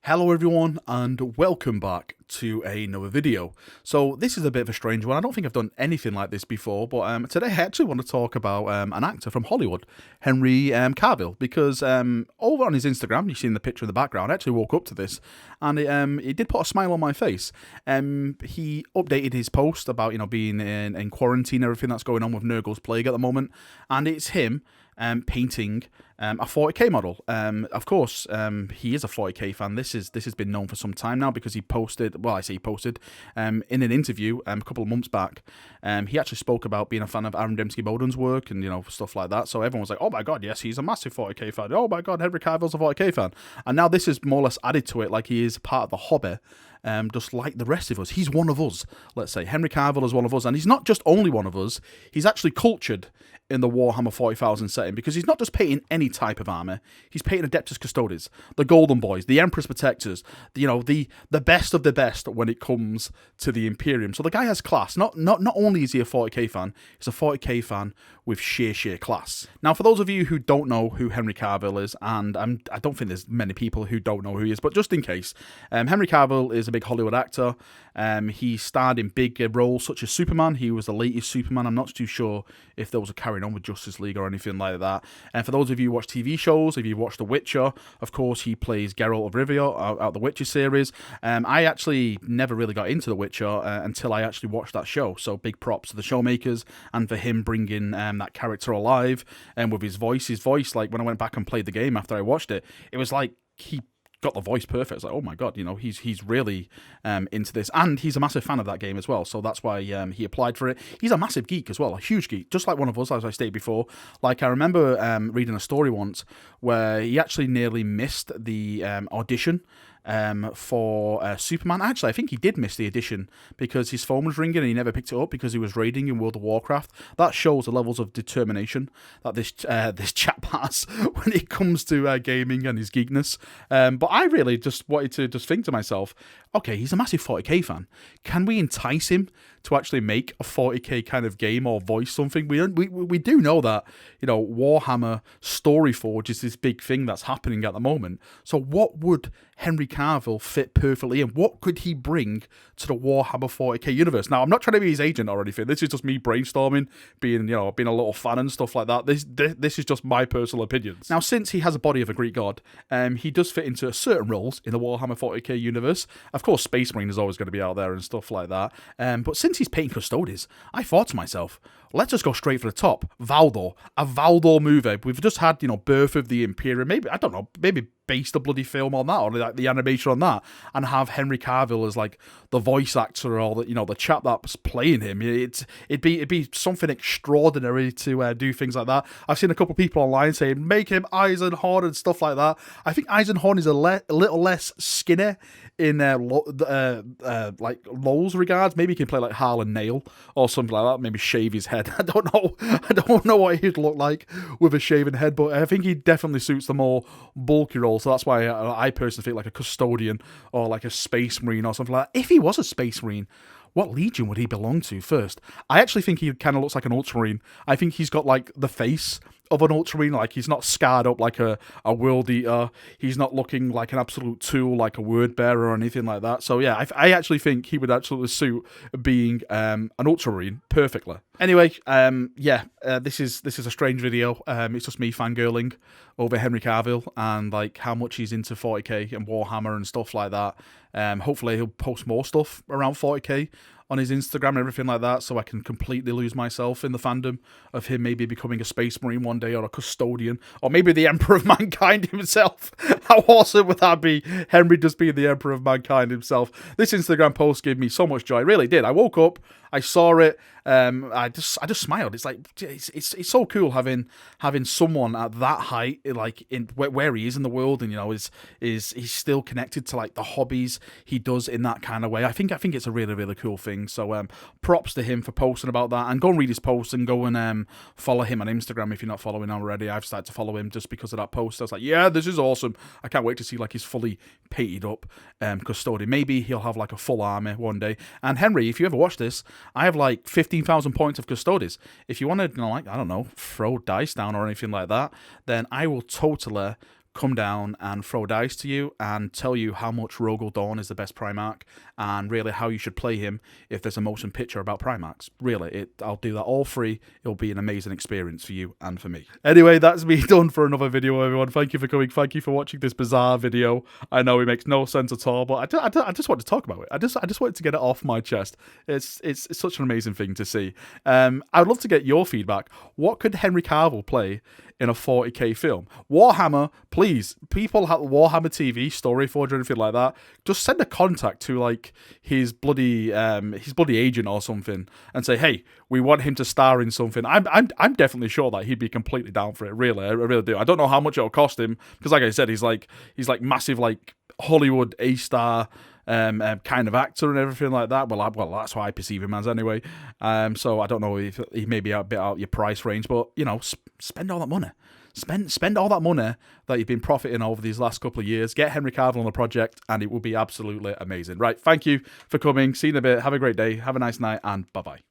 Hello everyone and welcome back to another video. So this is a bit of a strange one. I don't think I've done anything like this before, but today I actually want to talk about an actor from Hollywood, Henry Cavill, because over on his Instagram, you've seen the picture in the background, I actually woke up to this and it did put a smile on my face. He updated his post about, being in quarantine, everything that's going on with Nurgle's Plague at the moment, and it's him painting a 40k model. Of course, he is a 40k fan. This has been known for some time now because he posted, well, I say he posted, in an interview a couple of months back. He actually spoke about being a fan of Aaron Dembski-Bowden's work and, stuff like that. So everyone was like, oh my God, yes, he's a massive 40k fan. Oh my God, Henry Cavill's a 40k fan. And now this is more or less added to it, like he is part of the hobby. Just like the rest of us. He's one of us, let's say. Henry Cavill is one of us, and he's not just only one of us, he's actually cultured in the Warhammer 40,000 setting, because he's not just painting any type of armour, he's painting Adeptus Custodians, the Golden Boys, the Emperor's Protectors, the best of the best when it comes to the Imperium. So the guy has class. Not only is he a 40k fan, he's a 40k fan with sheer class. Now, for those of you who don't know who Henry Cavill is, and I don't think there's many people who don't know who he is, but just in case, Henry Cavill is a big Hollywood actor. He starred in big roles such as Superman. He was the latest Superman. I'm not too sure if there was a carrying on with Justice League or anything like that. And for those of you who watch TV shows, if you watch The Witcher, of course, he plays Geralt of Rivia out the Witcher series. I actually never really got into The Witcher until I actually watched that show. So big props to the showmakers and for him bringing that character alive and with his voice. Like when I went back and played the game after I watched it, it was like he got the voice perfect. It's like, oh my God, he's really into this, and he's a massive fan of that game as well. So that's why he applied for it. He's a massive geek as well, a huge geek, just like one of us, as I stated before. Like I remember reading a story once where he actually nearly missed the audition for Superman. Actually, I think he did miss the audition because his phone was ringing and he never picked it up because he was raiding in World of Warcraft. That shows the levels of determination that this chap has when it comes to gaming and his geekness. But I really just wanted to just think to myself, okay, he's a massive 40k fan. Can we entice him to actually make a 40k kind of game or voice something? We do know that, Warhammer Storyforge is this big thing that's happening at the moment. So what would Henry Cavill fit perfectly in? What could he bring to the Warhammer 40k universe? Now, I'm not trying to be his agent or anything. This is just me brainstorming, being a little fan and stuff like that. This is just my personal opinions. Now, since he has a body of a Greek god, he does fit into certain roles in the Warhammer 40k universe. Of course, Space Marine is always going to be out there and stuff like that. But since he's painting Custodes, I thought to myself, let's just go straight for the top. Valdor, a Valdor movie. We've just had, Birth of the Imperium. Maybe, I don't know, maybe base the bloody film on that, or like the animation on that, and have Henry Cavill as like the voice actor or the chap that's playing him. It'd be something extraordinary to do things like that. I've seen a couple of people online saying make him Eisenhorn and stuff like that. I think Eisenhorn is a little less skinny in like Lowell's regards. Maybe he can play like Harlan Nail or something like that. Maybe shave his head. I don't know what he'd look like with a shaven head, but I think he definitely suits the more bulky role. So that's why I personally think like a Custodian or like a Space Marine or something like that. If he was a Space Marine, what Legion would he belong to first? I actually think he kind of looks like an Ultramarine. I think he's got like the face of an Ultramarine, like he's not scarred up like a World Eater. He's not looking like an absolute tool like a Word Bearer or anything like that. So yeah, I actually think he would absolutely suit being an Ultramarine perfectly. Anyway, this is a strange video. It's just me fangirling over Henry Cavill and like how much he's into 40k and Warhammer and stuff like that. Hopefully he'll post more stuff around 40k on his Instagram and everything like that, so I can completely lose myself in the fandom of him maybe becoming a Space Marine one day, or a Custodian, or maybe the Emperor of Mankind himself. How awesome would that be? Henry just being the Emperor of Mankind himself. This Instagram post gave me so much joy. It really did. I woke up, I saw it, I just smiled. It's like it's so cool having someone at that height, like in where he is in the world, and is he's still connected to like the hobbies he does in that kind of way. I think it's a really cool thing. So props to him for posting about that, and go and read his post and go and follow him on Instagram if you're not following already. I've started to follow him just because of that post. I was like, yeah, this is awesome. I can't wait to see like his fully painted up Custodian. Maybe he'll have like a full army one day. And Henry, if you ever watch this, I have like 15,000 points of Custodes. If you want to, like, I don't know, throw dice down or anything like that, then I will totally come down and throw dice to you and tell you how much Rogel Dawn is the best Primarch and really how you should play him if there's a motion picture about Primarchs. Really, I'll do that all free. It'll be an amazing experience for you and for me. Anyway, that's me done for another video, everyone. Thank you for coming. Thank you for watching this bizarre video. I know it makes no sense at all, but I just want to talk about it. I just wanted to get it off my chest. It's such an amazing thing to see. I'd love to get your feedback. What could Henry Cavill play in a 40k film? Warhammer, please, people have Warhammer TV, Storyforge, or anything like that, just send a contact to like his bloody agent or something and say, hey, we want him to star in something. I'm definitely sure that he'd be completely down for it. Really, I really do. I don't know how much it'll cost him because, like I said, he's like massive like Hollywood A-star kind of actor and everything like that. Well, that's how I perceive him as anyway. So I don't know if he may be a bit out your price range, but you know, spend all that money. Spend all that money that you've been profiting over these last couple of years. Get Henry Cavill on the project, and it will be absolutely amazing. Right, thank you for coming. See you in a bit. Have a great day. Have a nice night, and bye-bye.